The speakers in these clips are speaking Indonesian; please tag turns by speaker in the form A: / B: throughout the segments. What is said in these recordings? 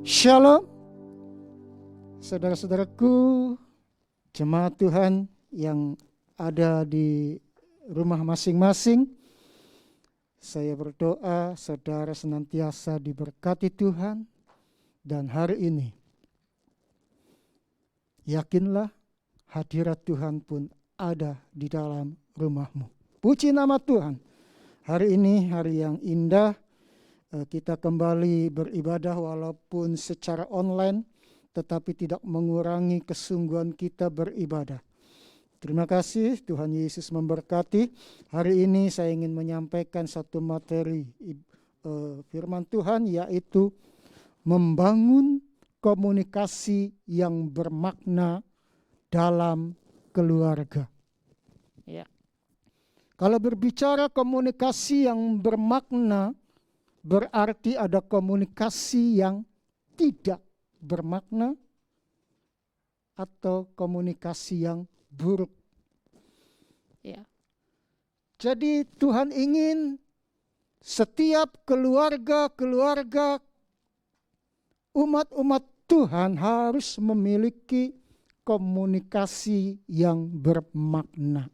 A: Shalom, saudara-saudaraku, jemaat Tuhan yang ada di rumah masing-masing. Saya berdoa saudara senantiasa diberkati Tuhan, dan hari ini yakinlah hadirat Tuhan pun ada di dalam rumahmu. Puji nama Tuhan. Hari ini hari yang indah. Kita kembali beribadah walaupun secara online, tetapi tidak mengurangi kesungguhan kita beribadah. Terima kasih, Tuhan Yesus memberkati. Hari ini saya ingin menyampaikan satu materi firman Tuhan, yaitu membangun komunikasi yang bermakna dalam keluarga. Ya. Kalau berbicara komunikasi yang bermakna, berarti ada komunikasi yang tidak bermakna atau komunikasi yang buruk. Ya. Jadi Tuhan ingin setiap keluarga-keluarga umat-umat Tuhan harus memiliki komunikasi yang bermakna.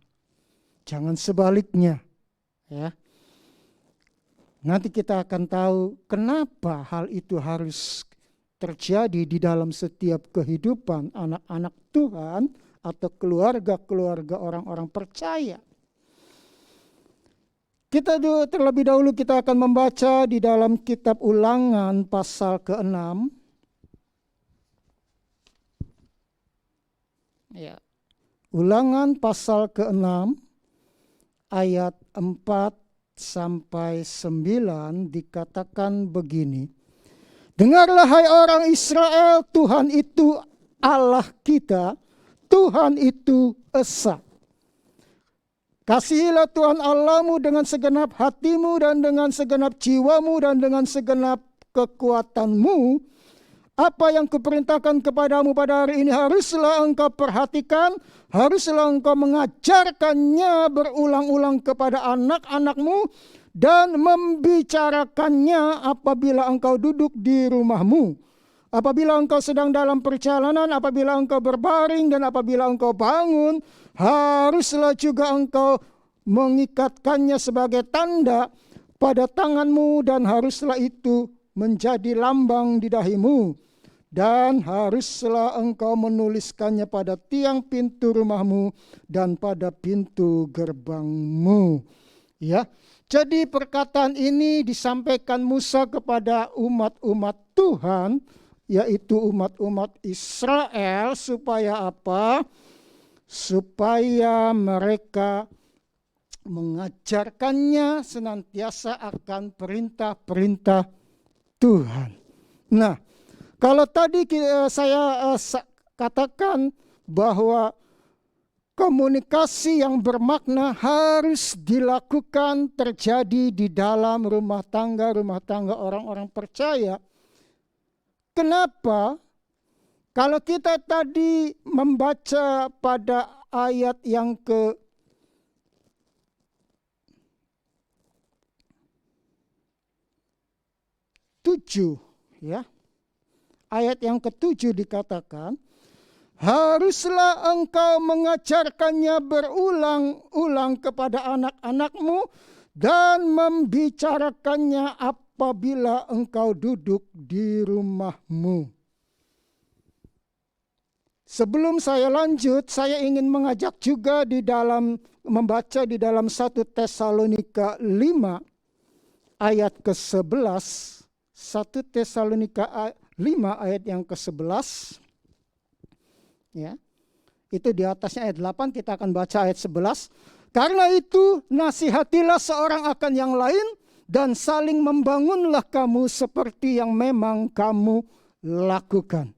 A: Jangan sebaliknya, ya. Nanti kita akan tahu kenapa hal itu harus terjadi di dalam setiap kehidupan anak-anak Tuhan atau keluarga-keluarga orang-orang percaya. Terlebih dahulu kita akan membaca di dalam kitab Ulangan pasal ke-6. Ya. Ulangan pasal ke-6 ayat 4 sampai 9 dikatakan begini. Dengarlah hai orang Israel, Tuhan itu Allah kita, Tuhan itu esa. Kasihilah Tuhan Allahmu dengan segenap hatimu dan dengan segenap jiwamu dan dengan segenap kekuatanmu. Apa yang kuperintahkan kepadamu pada hari ini haruslah engkau perhatikan, haruslah engkau mengajarkannya berulang-ulang kepada anak-anakmu dan membicarakannya apabila engkau duduk di rumahmu, apabila engkau sedang dalam perjalanan, apabila engkau berbaring dan apabila engkau bangun. Haruslah juga engkau mengikatkannya sebagai tanda pada tanganmu dan haruslah itu menjadi lambang di dahimu. Dan haruslah engkau menuliskannya pada tiang pintu rumahmu dan pada pintu gerbangmu. Ya, jadi perkataan ini disampaikan Musa kepada umat-umat Tuhan, yaitu umat-umat Israel, supaya apa? Supaya mereka mengajarkannya senantiasa akan perintah-perintah Tuhan. Nah, kalau tadi saya katakan bahwa komunikasi yang bermakna harus dilakukan terjadi di dalam rumah tangga orang-orang percaya. Kenapa? Kalau kita tadi membaca pada ayat yang ke-7, ya. Ayat yang ke-7 dikatakan, haruslah engkau mengajarkannya berulang-ulang kepada anak-anakmu dan membicarakannya apabila engkau duduk di rumahmu. Sebelum saya lanjut, saya ingin mengajak juga membaca di dalam 1 Tesalonika 5 ayat ke-11. 1 Tesalonika 5 ayat yang ke-11. Ya. Itu di atasnya ayat 8, kita akan baca ayat 11. Karena itu nasihatilah seorang akan yang lain dan saling membangunlah kamu seperti yang memang kamu lakukan.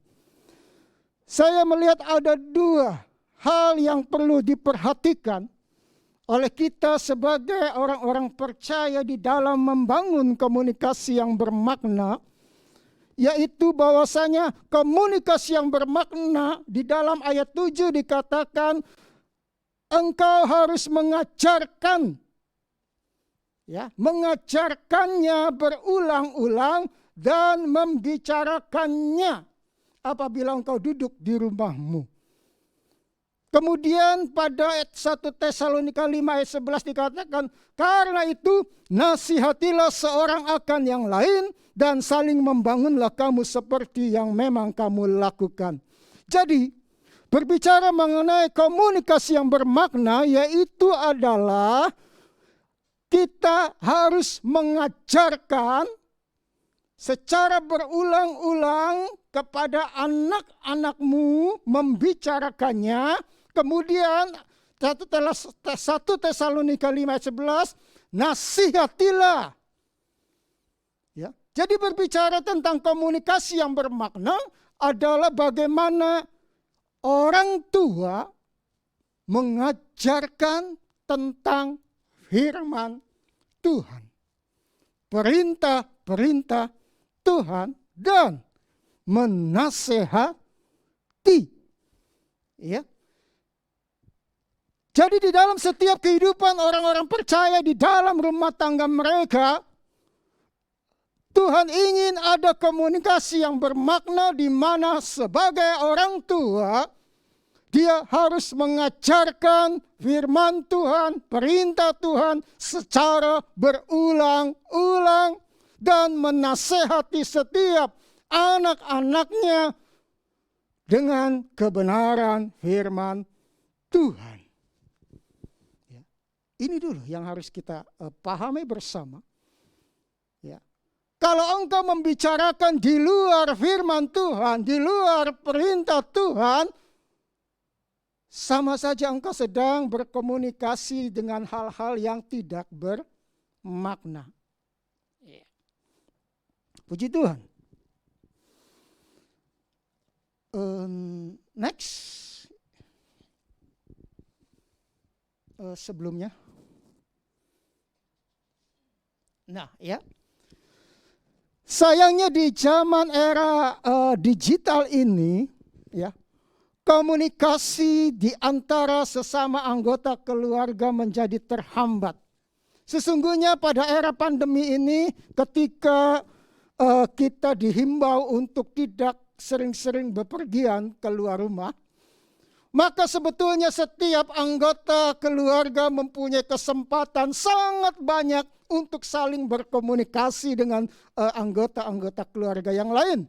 A: Saya melihat ada dua hal yang perlu diperhatikan oleh kita sebagai orang-orang percaya di dalam membangun komunikasi yang bermakna, yaitu bahwasanya komunikasi yang bermakna di dalam ayat 7 dikatakan engkau harus mengajarkan, ya, mengajarkannya berulang-ulang dan membicarakannya apabila engkau duduk di rumahmu. Kemudian pada 1 Tesalonika 5 ayat 11 dikatakan, karena itu nasihatilah seorang akan yang lain dan saling membangunlah kamu seperti yang memang kamu lakukan. Jadi berbicara mengenai komunikasi yang bermakna, yaitu adalah kita harus mengajarkan secara berulang-ulang kepada anak-anakmu, membicarakannya. Kemudian 1 Tesalonika 5 ayat 11, nasihatilah. Ya. Jadi berbicara tentang komunikasi yang bermakna adalah bagaimana orang tua mengajarkan tentang firman Tuhan. Perintah-perintah Tuhan dan menasehati. Ya. Jadi di dalam setiap kehidupan orang-orang percaya di dalam rumah tangga mereka, Tuhan ingin ada komunikasi yang bermakna di mana sebagai orang tua, dia harus mengajarkan firman Tuhan, perintah Tuhan secara berulang-ulang dan menasehati setiap anak-anaknya dengan kebenaran firman Tuhan. Ini dulu yang harus kita pahami bersama. Ya. Kalau engkau membicarakan di luar firman Tuhan, di luar perintah Tuhan, sama saja engkau sedang berkomunikasi dengan hal-hal yang tidak bermakna. Ya. Puji Tuhan. Next. Sebelumnya. Nah, ya. Sayangnya di zaman era digital ini, ya, komunikasi di antara sesama anggota keluarga menjadi terhambat. Sesungguhnya pada era pandemi ini, ketika kita dihimbau untuk tidak sering-sering bepergian keluar rumah, maka sebetulnya setiap anggota keluarga mempunyai kesempatan sangat banyak untuk saling berkomunikasi dengan anggota-anggota keluarga yang lain.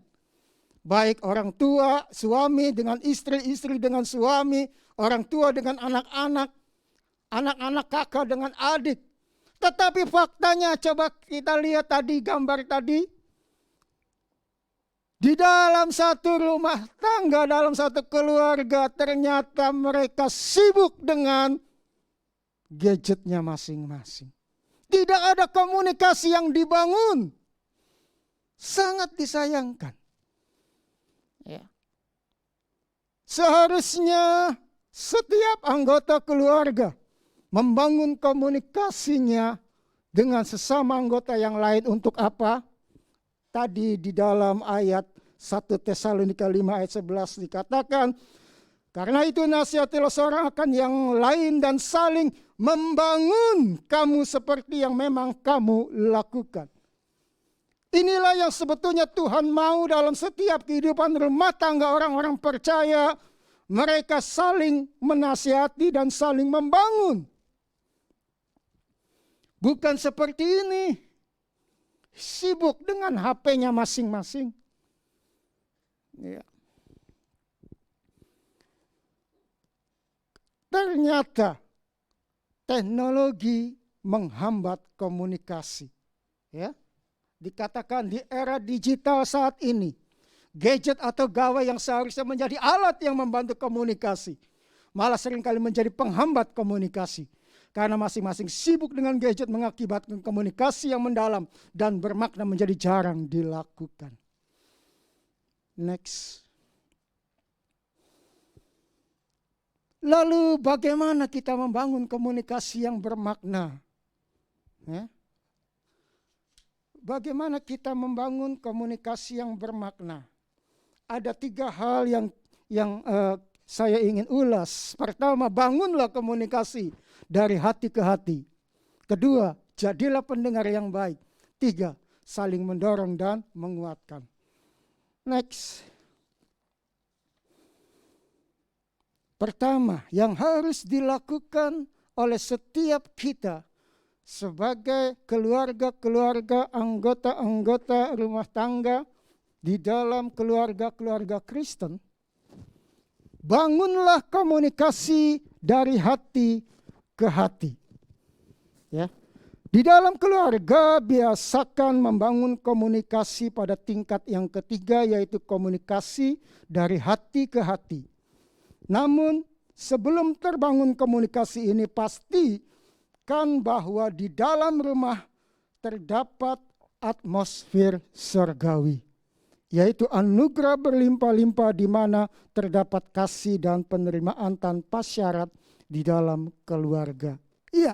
A: Baik orang tua, suami dengan istri, istri dengan suami, orang tua dengan anak-anak, anak-anak kakak dengan adik. Tetapi faktanya coba kita lihat tadi gambar tadi. Di dalam satu rumah tangga, dalam satu keluarga, ternyata mereka sibuk dengan gadgetnya masing-masing. Tidak ada komunikasi yang dibangun. Sangat disayangkan. Ya. Seharusnya setiap anggota keluarga membangun komunikasinya dengan sesama anggota yang lain untuk apa? Tadi di dalam ayat 1 Tesalonika 5 ayat 11 dikatakan, karena itu nasihatilah seorang akan yang lain dan saling membangun kamu seperti yang memang kamu lakukan. Inilah yang sebetulnya Tuhan mau dalam setiap kehidupan rumah tangga orang-orang percaya. Mereka saling menasihati dan saling membangun. Bukan seperti ini. Sibuk dengan HP-nya masing-masing. Ya. Ternyata teknologi menghambat komunikasi. Ya. Dikatakan di era digital saat ini, gadget atau gawai yang seharusnya menjadi alat yang membantu komunikasi, malah seringkali menjadi penghambat komunikasi. Karena masing-masing sibuk dengan gadget mengakibatkan komunikasi yang mendalam dan bermakna menjadi jarang dilakukan. Next. Lalu bagaimana kita membangun komunikasi yang bermakna? Ya. Bagaimana kita membangun komunikasi yang bermakna? Ada 3 hal yang saya ingin ulas. Pertama, bangunlah komunikasi dari hati ke hati. Kedua, jadilah pendengar yang baik. 3, saling mendorong dan menguatkan. Next. Pertama, yang harus dilakukan oleh setiap kita sebagai keluarga-keluarga, anggota-anggota rumah tangga di dalam keluarga-keluarga Kristen, bangunlah komunikasi dari hati ke hati. Ya. Di dalam keluarga biasakan membangun komunikasi pada tingkat yang ketiga, yaitu komunikasi dari hati ke hati. Namun sebelum terbangun komunikasi ini, pastikan bahwa di dalam rumah terdapat atmosfer surgawi, yaitu anugerah berlimpah-limpah di mana terdapat kasih dan penerimaan tanpa syarat di dalam keluarga. Iya.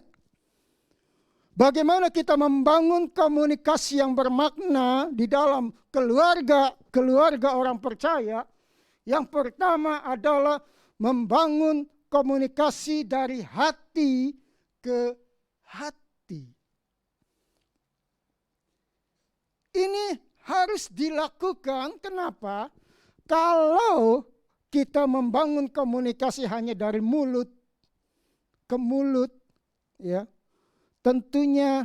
A: Bagaimana kita membangun komunikasi yang bermakna di dalam keluarga orang percaya? Yang pertama adalah membangun komunikasi dari hati ke hati. Ini harus dilakukan. Kenapa? Kalau kita membangun komunikasi hanya dari mulut ke mulut, ya, tentunya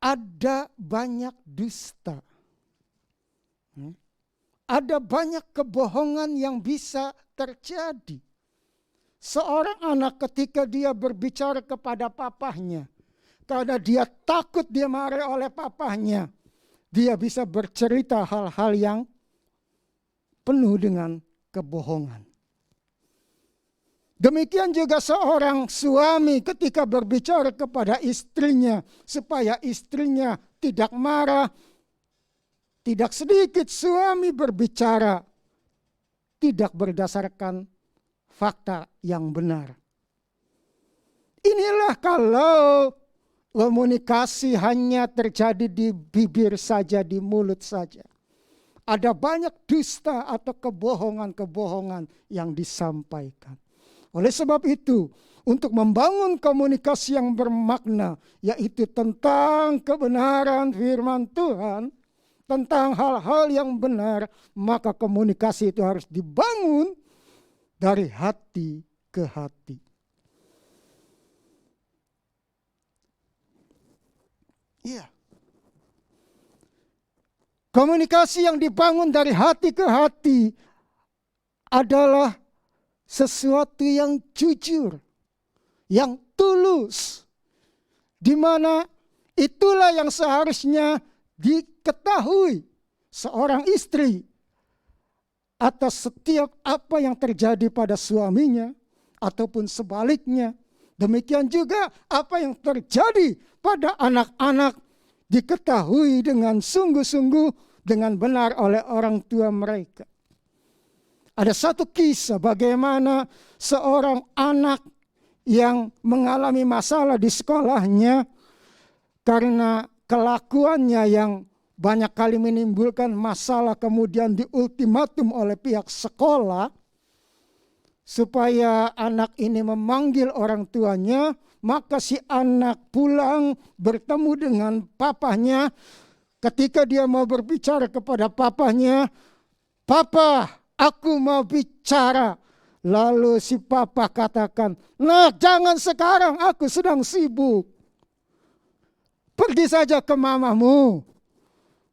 A: ada banyak dusta. Ada banyak kebohongan yang bisa terjadi. Seorang anak ketika dia berbicara kepada papahnya, karena dia takut dia marah oleh papahnya, dia bisa bercerita hal-hal yang penuh dengan kebohongan. Demikian juga seorang suami ketika berbicara kepada istrinya supaya istrinya tidak marah. Tidak sedikit suami berbicara tidak berdasarkan fakta yang benar. Inilah kalau komunikasi hanya terjadi di bibir saja, di mulut saja. Ada banyak dusta atau kebohongan-kebohongan yang disampaikan. Oleh sebab itu, untuk membangun komunikasi yang bermakna, yaitu tentang kebenaran firman Tuhan, tentang hal-hal yang benar, maka komunikasi itu harus dibangun dari hati ke hati. Iya. Komunikasi yang dibangun dari hati ke hati adalah sesuatu yang jujur, yang tulus, di mana itulah yang seharusnya diketahui seorang istri atas setiap apa yang terjadi pada suaminya ataupun sebaliknya. Demikian juga apa yang terjadi pada anak-anak diketahui dengan sungguh-sungguh dengan benar oleh orang tua mereka. Ada satu kisah bagaimana seorang anak yang mengalami masalah di sekolahnya karena kelakuannya yang banyak kali menimbulkan masalah, kemudian diultimatum oleh pihak sekolah supaya anak ini memanggil orang tuanya. Maka si anak pulang bertemu dengan papahnya. Ketika dia mau berbicara kepada papahnya, "Papa, aku mau bicara." Lalu si papa katakan, "Nah, jangan sekarang, aku sedang sibuk. Pergi saja ke mamamu."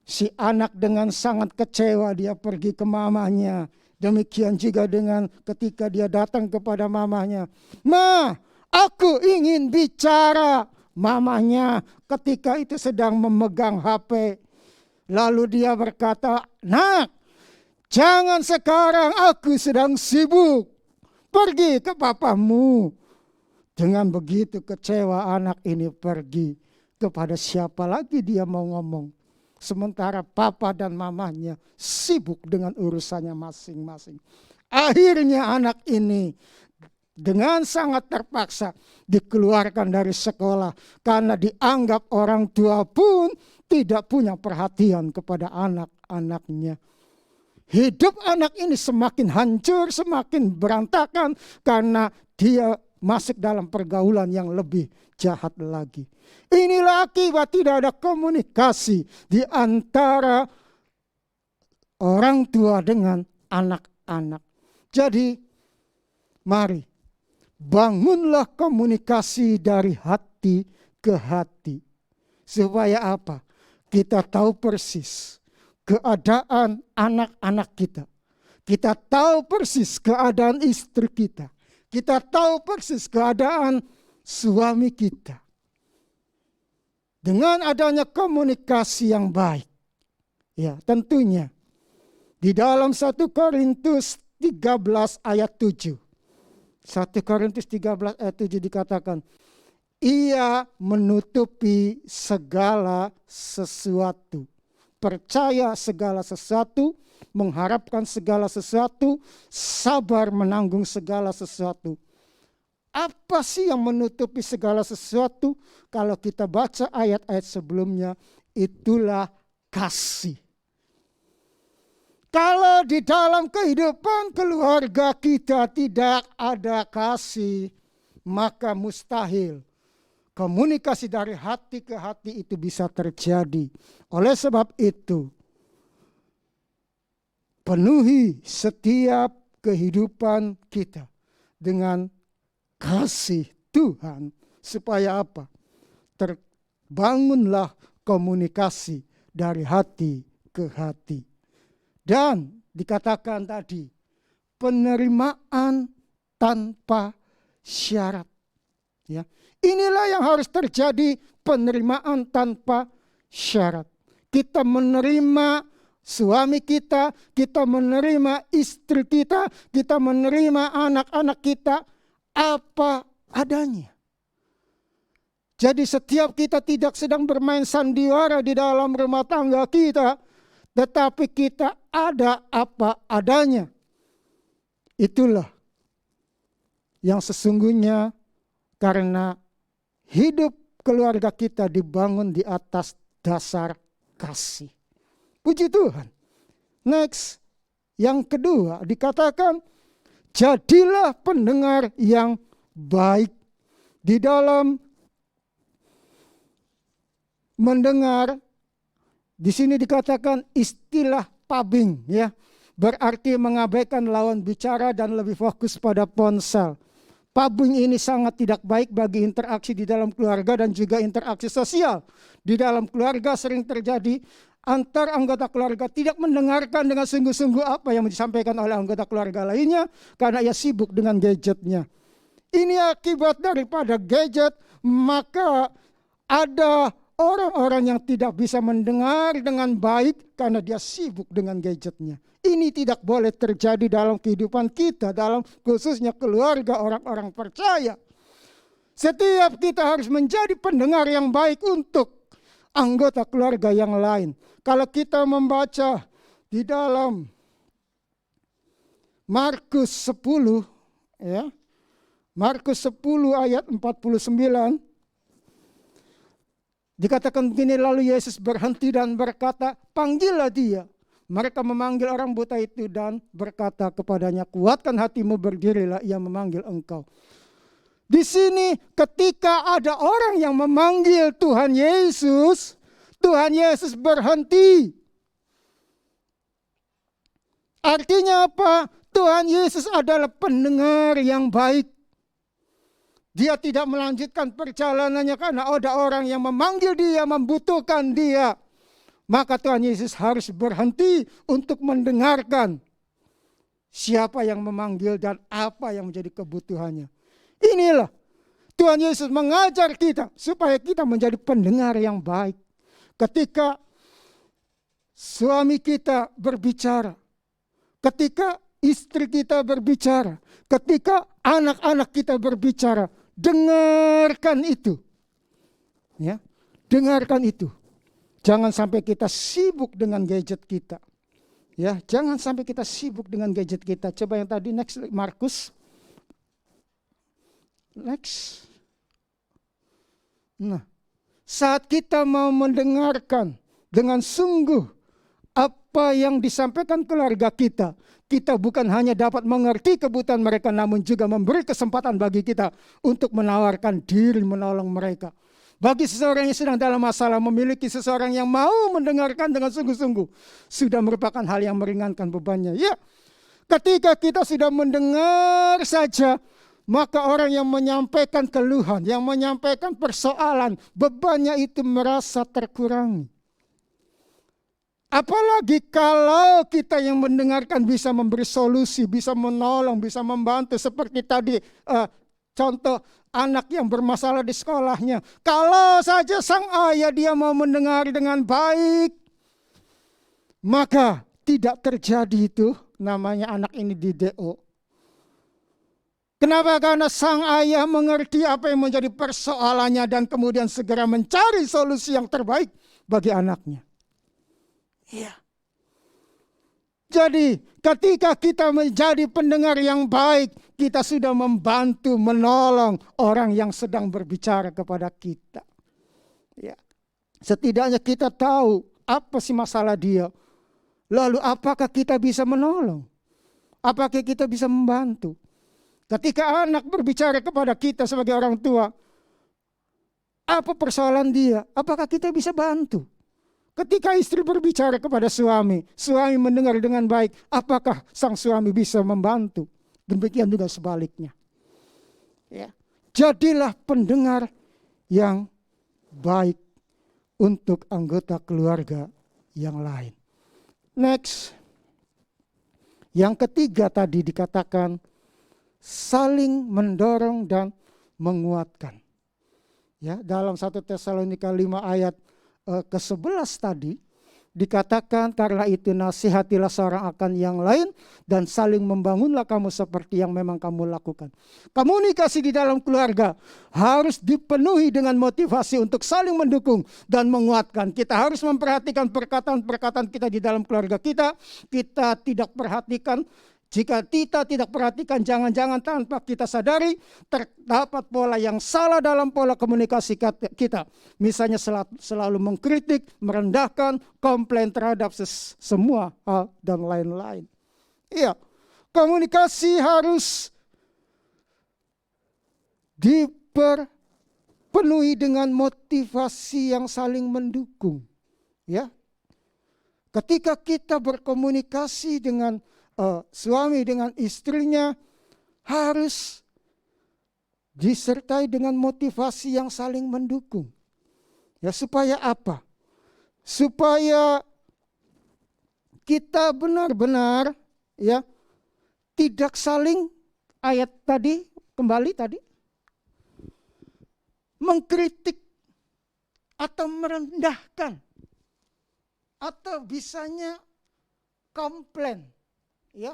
A: Si anak dengan sangat kecewa dia pergi ke mamanya. Demikian juga dengan ketika dia datang kepada mamanya. "Ma, aku ingin bicara." Mamanya ketika itu sedang memegang HP. Lalu dia berkata, "Nak, jangan sekarang, aku sedang sibuk. Pergi ke papamu." Dengan begitu kecewa anak ini pergi. Kepada siapa lagi dia mau ngomong? Sementara papa dan mamanya sibuk dengan urusannya masing-masing. Akhirnya anak ini dengan sangat terpaksa dikeluarkan dari sekolah karena dianggap orang tua pun tidak punya perhatian kepada anak-anaknya. Hidup anak ini semakin hancur, semakin berantakan karena dia masuk dalam pergaulan yang lebih jahat lagi. Inilah akibat tidak ada komunikasi di antara orang tua dengan anak-anak. Jadi mari bangunlah komunikasi dari hati ke hati. Supaya apa? Kita tahu persis keadaan anak-anak kita. Kita tahu persis keadaan istri kita. Kita tahu persis keadaan suami kita. Dengan adanya komunikasi yang baik. Ya, tentunya di dalam 1 Korintus 13 ayat 7. 1 Korintus 13 ayat 7 dikatakan, ia menutupi segala sesuatu. Percaya segala sesuatu, mengharapkan segala sesuatu, sabar menanggung segala sesuatu. Apa sih yang menutupi segala sesuatu? Kalau kita baca ayat-ayat sebelumnya, itulah kasih. Kalau di dalam kehidupan keluarga kita tidak ada kasih, maka mustahil komunikasi dari hati ke hati itu bisa terjadi. Oleh sebab itu, penuhi setiap kehidupan kita dengan kasih Tuhan. Supaya apa? Terbangunlah komunikasi dari hati ke hati. Dan dikatakan tadi, penerimaan tanpa syarat. Ya. Inilah yang harus terjadi, penerimaan tanpa syarat. Kita menerima suami kita menerima istri kita menerima anak-anak kita apa adanya. Jadi setiap kita tidak sedang bermain sandiwara di dalam rumah tangga kita, tetapi kita ada apa adanya. Itulah yang sesungguhnya, karena hidup keluarga kita dibangun di atas dasar kasih. Puji Tuhan. Next, yang kedua dikatakan, jadilah pendengar yang baik. Di dalam mendengar, di sini dikatakan istilah pabing, ya, berarti mengabaikan lawan bicara dan lebih fokus pada ponsel. Pabing ini sangat tidak baik bagi interaksi di dalam keluarga dan juga interaksi sosial. Di dalam keluarga sering terjadi antar anggota keluarga tidak mendengarkan dengan sungguh-sungguh apa yang disampaikan oleh anggota keluarga lainnya karena ia sibuk dengan gadgetnya. Ini akibat daripada gadget, maka ada orang-orang yang tidak bisa mendengar dengan baik karena dia sibuk dengan gadgetnya. Ini tidak boleh terjadi dalam kehidupan kita, dalam khususnya keluarga orang-orang percaya. Setiap kita harus menjadi pendengar yang baik untuk anggota keluarga yang lain. Kalau kita membaca di dalam Markus 10, ya, Markus 10 ayat 49, dikatakan begini, lalu Yesus berhenti dan berkata, panggillah dia. Mereka memanggil orang buta itu dan berkata kepadanya, kuatkan hatimu, berdirilah, ia memanggil engkau. Di sini ketika ada orang yang memanggil Tuhan Yesus berhenti. Artinya apa? Tuhan Yesus adalah pendengar yang baik. Dia tidak melanjutkan perjalanannya karena ada orang yang memanggil dia, membutuhkan dia. Maka Tuhan Yesus harus berhenti untuk mendengarkan siapa yang memanggil dan apa yang menjadi kebutuhannya. Inilah Tuhan Yesus mengajar kita supaya kita menjadi pendengar yang baik. Ketika suami kita berbicara, ketika istri kita berbicara, ketika anak-anak kita berbicara, dengarkan itu. Ya, dengarkan itu. Jangan sampai kita sibuk dengan gadget kita. Ya, jangan sampai kita sibuk dengan gadget kita. Coba yang tadi next, Markus. Next. Nah, saat kita mau mendengarkan dengan sungguh apa yang disampaikan keluarga kita, kita bukan hanya dapat mengerti kebutuhan mereka, namun juga memberi kesempatan bagi kita untuk menawarkan diri menolong mereka. Bagi seseorang yang sedang dalam masalah, memiliki seseorang yang mau mendengarkan dengan sungguh-sungguh sudah merupakan hal yang meringankan bebannya. Ya, ketika kita sudah mendengar saja, maka orang yang menyampaikan keluhan, yang menyampaikan persoalan, bebannya itu merasa terkurangi. Apalagi kalau kita yang mendengarkan bisa memberi solusi, bisa menolong, bisa membantu. Seperti tadi contoh anak yang bermasalah di sekolahnya. Kalau saja sang ayah dia mau mendengar dengan baik, maka tidak terjadi itu namanya anak ini di DO. Kenapa? Karena sang ayah mengerti apa yang menjadi persoalannya dan kemudian segera mencari solusi yang terbaik bagi anaknya. Iya. Jadi ketika kita menjadi pendengar yang baik, kita sudah membantu menolong orang yang sedang berbicara kepada kita. Ya. Setidaknya kita tahu apa sih masalah dia. Lalu apakah kita bisa menolong? Apakah kita bisa membantu? Ketika anak berbicara kepada kita sebagai orang tua, apa persoalan dia? Apakah kita bisa bantu? Ketika istri berbicara kepada suami, suami mendengar dengan baik, apakah sang suami bisa membantu? Demikian juga sebaliknya. Ya. Jadilah pendengar yang baik untuk anggota keluarga yang lain. Next. Yang ketiga tadi dikatakan saling mendorong dan menguatkan. Ya, dalam 1 Tesalonika 5 ayat ke-11 tadi dikatakan, karena itu nasihatilah seorang akan yang lain dan saling membangunlah kamu seperti yang memang kamu lakukan. Komunikasi di dalam keluarga harus dipenuhi dengan motivasi untuk saling mendukung dan menguatkan. Kita harus memperhatikan perkataan-perkataan kita di dalam keluarga kita. Kita tidak perhatikan. Jika kita tidak perhatikan, jangan-jangan tanpa kita sadari terdapat pola yang salah dalam pola komunikasi kita. Misalnya selalu mengkritik, merendahkan, komplain terhadap semua hal dan lain-lain. Iya, komunikasi harus dipenuhi dengan motivasi yang saling mendukung. Ya, ketika kita berkomunikasi dengan suami dengan istrinya harus disertai dengan motivasi yang saling mendukung. Ya, supaya apa? Supaya kita benar-benar ya tidak saling ayat tadi kembali tadi mengkritik atau merendahkan atau bisanya komplain. Ya,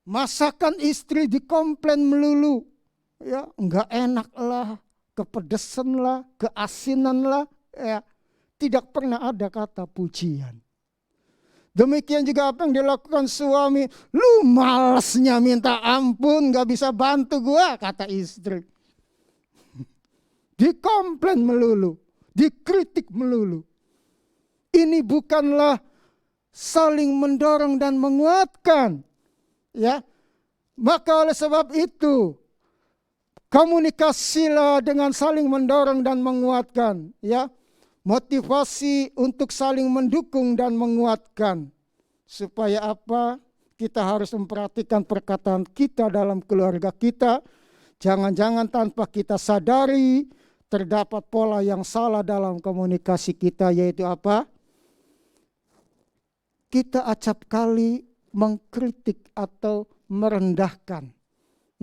A: masakan istri dikomplain melulu, ya enggak enak lah, kepedesan lah, keasinan lah, ya tidak pernah ada kata pujian. Demikian juga apa yang dilakukan suami, lu malasnya minta ampun, nggak bisa bantu gua, kata istri. Dikomplain melulu, dikritik melulu. Ini bukanlah saling mendorong dan menguatkan. Ya. Maka oleh sebab itu komunikasilah dengan saling mendorong dan menguatkan, ya. Motivasi untuk saling mendukung dan menguatkan. Supaya apa? Kita harus memperhatikan perkataan kita dalam keluarga kita. Jangan-jangan tanpa kita sadari terdapat pola yang salah dalam komunikasi kita, yaitu apa? Kita acap kali mengkritik atau merendahkan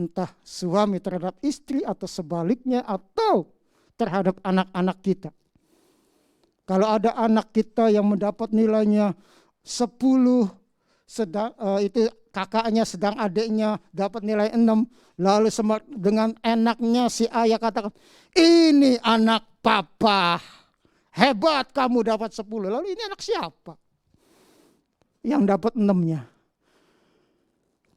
A: entah suami terhadap istri atau sebaliknya atau terhadap anak-anak kita. Kalau ada anak kita yang mendapat nilainya 10, itu kakaknya sedang adiknya dapat nilai 6, lalu dengan enaknya si ayah katakan, ini anak papa, hebat kamu dapat 10, lalu ini anak siapa yang dapat 6-nya?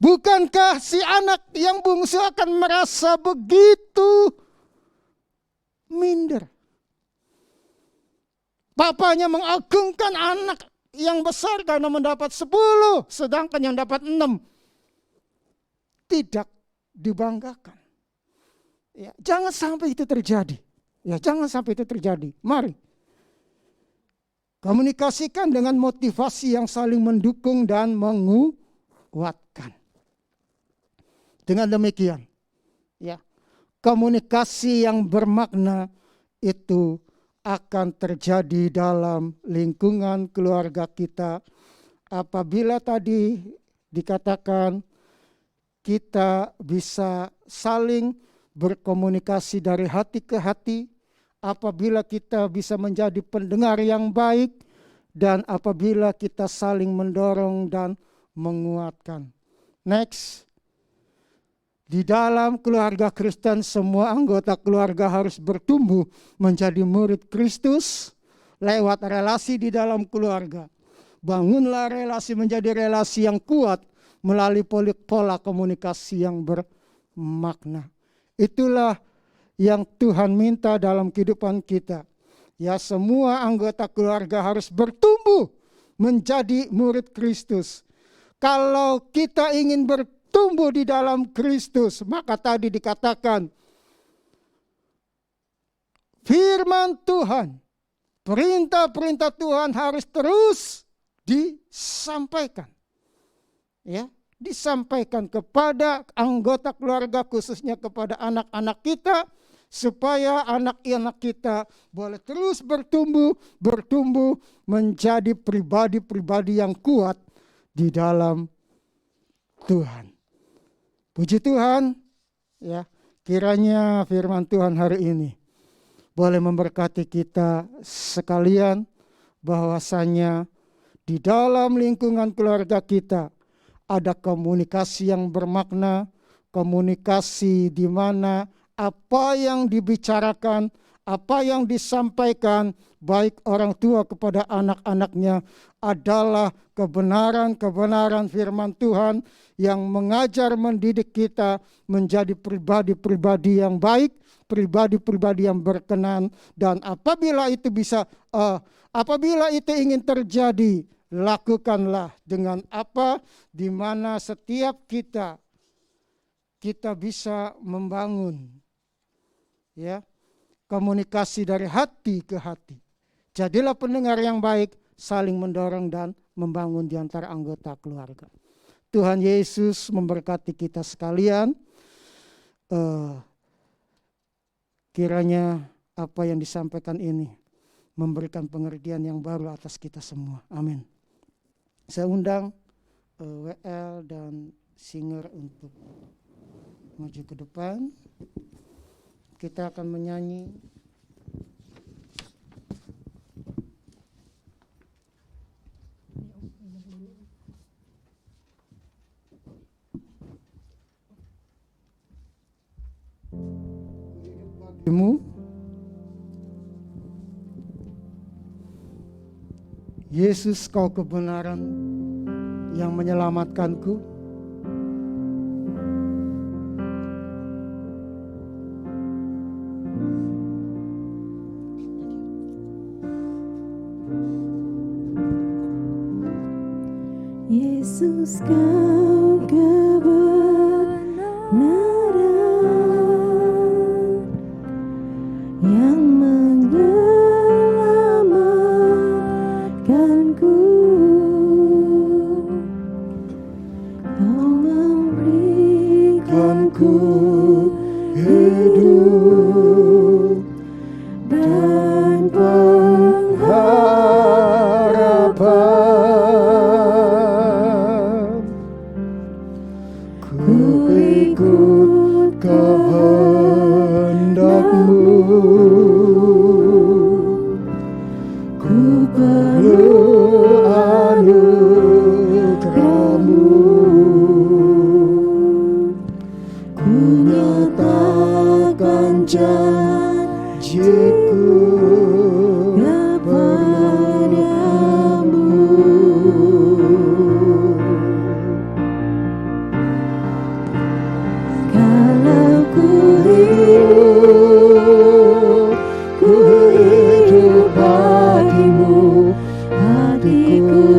A: Bukankah si anak yang bungsu akan merasa begitu minder? Papanya mengagungkan anak yang besar karena mendapat 10, sedangkan yang dapat 6 tidak dibanggakan. Ya, jangan sampai itu terjadi. Ya, jangan sampai itu terjadi. Mari komunikasikan dengan motivasi yang saling mendukung dan menguatkan. Dengan demikian, ya, komunikasi yang bermakna itu akan terjadi dalam lingkungan keluarga kita. Apabila tadi dikatakan kita bisa saling berkomunikasi dari hati ke hati, apabila kita bisa menjadi pendengar yang baik, dan apabila kita saling mendorong dan menguatkan. Next. Di dalam keluarga Kristen, semua anggota keluarga harus bertumbuh menjadi murid Kristus lewat relasi di dalam keluarga. Bangunlah relasi menjadi relasi yang kuat melalui pola komunikasi yang bermakna. Itulah yang Tuhan minta dalam kehidupan kita. Ya, semua anggota keluarga harus bertumbuh menjadi murid Kristus. Kalau kita ingin bertumbuh di dalam Kristus, maka tadi dikatakan firman Tuhan, perintah-perintah Tuhan harus terus disampaikan. Ya, disampaikan kepada anggota keluarga, khususnya kepada anak-anak kita, supaya anak-anak kita boleh terus bertumbuh menjadi pribadi-pribadi yang kuat di dalam Tuhan. Puji Tuhan, ya, kiranya firman Tuhan hari ini boleh memberkati kita sekalian, bahwasanya di dalam lingkungan keluarga kita ada komunikasi yang bermakna, komunikasi di mana apa yang dibicarakan, apa yang disampaikan baik orang tua kepada anak-anaknya adalah kebenaran-kebenaran firman Tuhan yang mengajar mendidik kita menjadi pribadi-pribadi yang baik, pribadi-pribadi yang berkenan. Dan apabila itu ingin terjadi, lakukanlah dengan apa, di mana setiap kita bisa membangun, ya, komunikasi dari hati ke hati. Jadilah pendengar yang baik, saling mendorong dan membangun di antara anggota keluarga. Tuhan Yesus memberkati kita sekalian. Kiranya apa yang disampaikan ini memberikan pengertian yang baru atas kita semua. Amin. Saya undang WL dan Singer untuk maju ke depan. Kita akan menyanyi Yesus, kau kebenaran yang menyelamatkanku.
B: Yesus, kau kebenaran yang menyelamatkanku. Kau memberikanku hidup dan pengharapan. Ku ikut kehendak-Mu, ku perlu anugerah-Mu. Ku nyatakan janjiku kepadamu. Kalau ku hidup bagimu, hatiku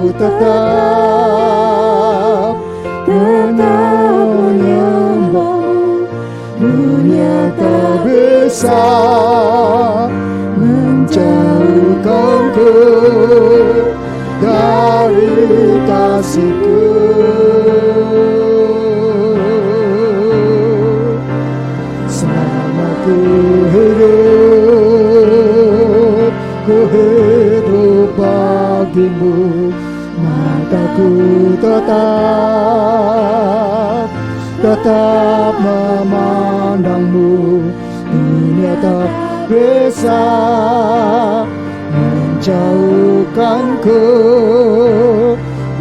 A: kasihku. Selama ku hidup bagimu, mataku tetap memandangmu. Dunia tak bisa menjauhkanku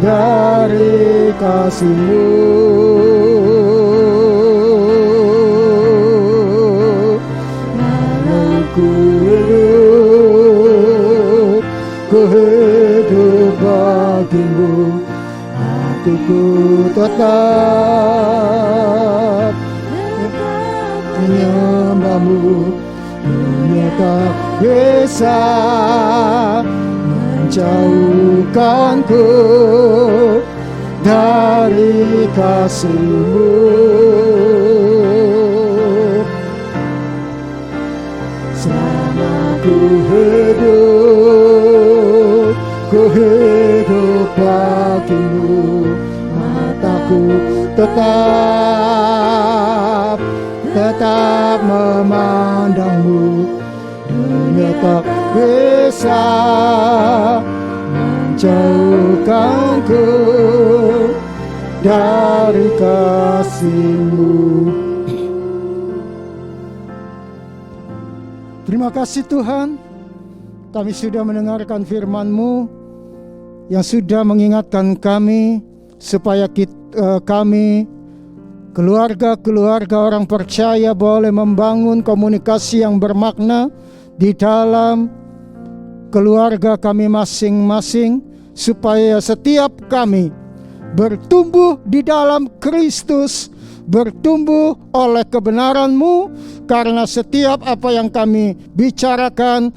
A: dari kasihmu. Walau ku hidup bagimu, hatiku tetap menyembahmu. Dunia tak bisa menjauhkanku dari kasihmu. Selama ku hidup bagimu, mataku tetap memandangmu. Dunia tak bisa menjauhkanku dari kasihmu. Terima kasih Tuhan, kami sudah mendengarkan firman-Mu yang sudah mengingatkan kami supaya kami keluarga-keluarga orang percaya boleh membangun komunikasi yang bermakna di dalam keluarga kami masing-masing, supaya setiap kami bertumbuh di dalam Kristus, bertumbuh oleh kebenaran-Mu, karena setiap apa yang kami bicarakan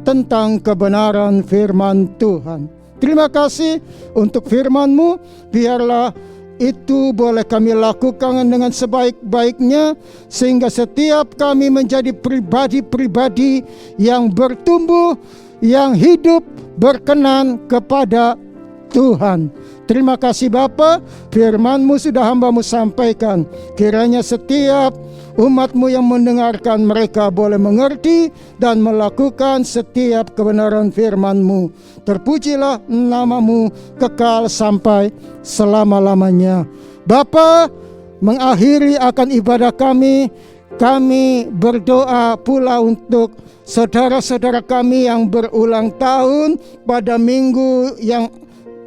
A: tentang kebenaran firman Tuhan. Terima kasih untuk firman-Mu, biarlah itu boleh kami lakukan dengan sebaik-baiknya, sehingga setiap kami menjadi pribadi-pribadi yang bertumbuh, yang hidup berkenan kepada Tuhan. Terima kasih Bapa, firman-Mu sudah hamba-Mu sampaikan. Kiranya setiap umat-Mu yang mendengarkan, mereka boleh mengerti dan melakukan setiap kebenaran firman-Mu. Terpujilah nama-Mu kekal sampai selama-lamanya. Bapa, mengakhiri akan ibadah kami berdoa pula untuk saudara-saudara kami yang berulang tahun pada minggu yang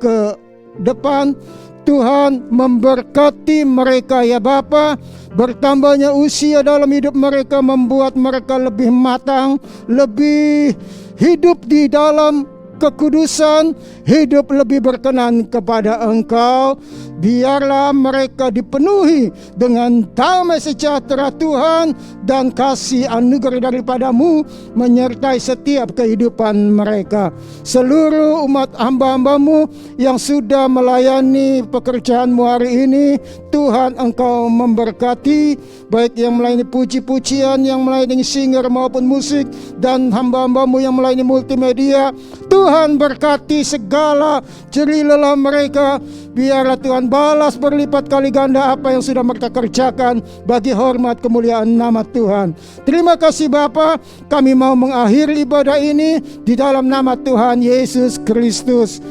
A: ke depan. Tuhan memberkati mereka ya Bapa. Bertambahnya usia dalam hidup mereka membuat mereka lebih matang, lebih hidup di dalam kekudusan, hidup lebih berkenan kepada Engkau. Biarlah mereka dipenuhi dengan damai sejahtera Tuhan dan kasih anugerah daripada-Mu menyertai setiap kehidupan mereka. Seluruh umat hamba-hamba-Mu yang sudah melayani pekerjaan-Mu hari ini, Tuhan Engkau memberkati, baik yang melayani puji-pujian, yang melayani singer maupun musik, dan hamba-hamba-Mu yang melayani multimedia. Tuhan berkati segala jerih lelah mereka. Biarlah Tuhan balas berlipat kali ganda apa yang sudah mereka kerjakan bagi hormat kemuliaan nama Tuhan. Terima kasih Bapa, kami mau mengakhiri ibadah ini di dalam nama Tuhan Yesus Kristus.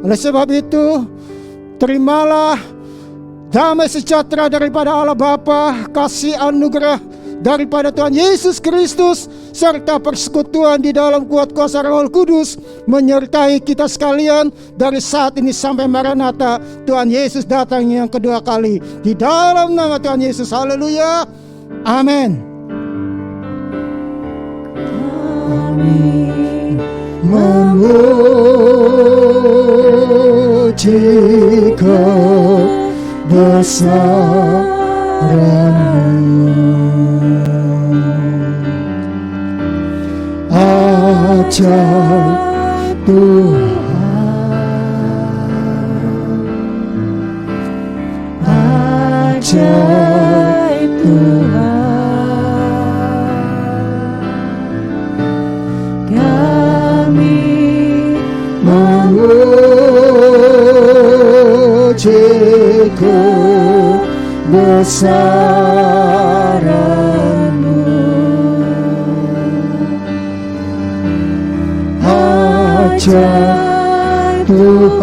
A: Oleh sebab itu, terimalah damai sejahtera daripada Allah Bapa, kasih anugerah daripada Tuhan Yesus Kristus, serta persekutuan di dalam kuat kuasa Roh Kudus menyertai kita sekalian dari saat ini sampai Maranatha Tuhan Yesus datang yang kedua kali. Di dalam nama Tuhan Yesus, haleluya, amin. Kami memuji kebesaran-Mu. Ajaib Tuhan, ajaib Tuhan, kami memuji puji kebesaran-Mu. Ajaib Tuhan,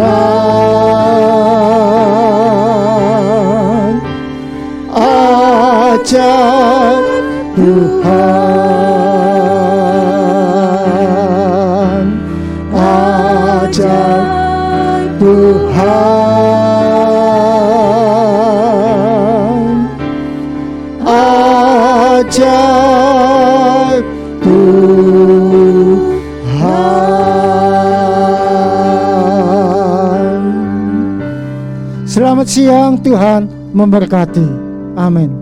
A: ajaib Tuhan, ajaib Tuhan, ajaib Tuhan. Selamat siang, Tuhan memberkati. Amin.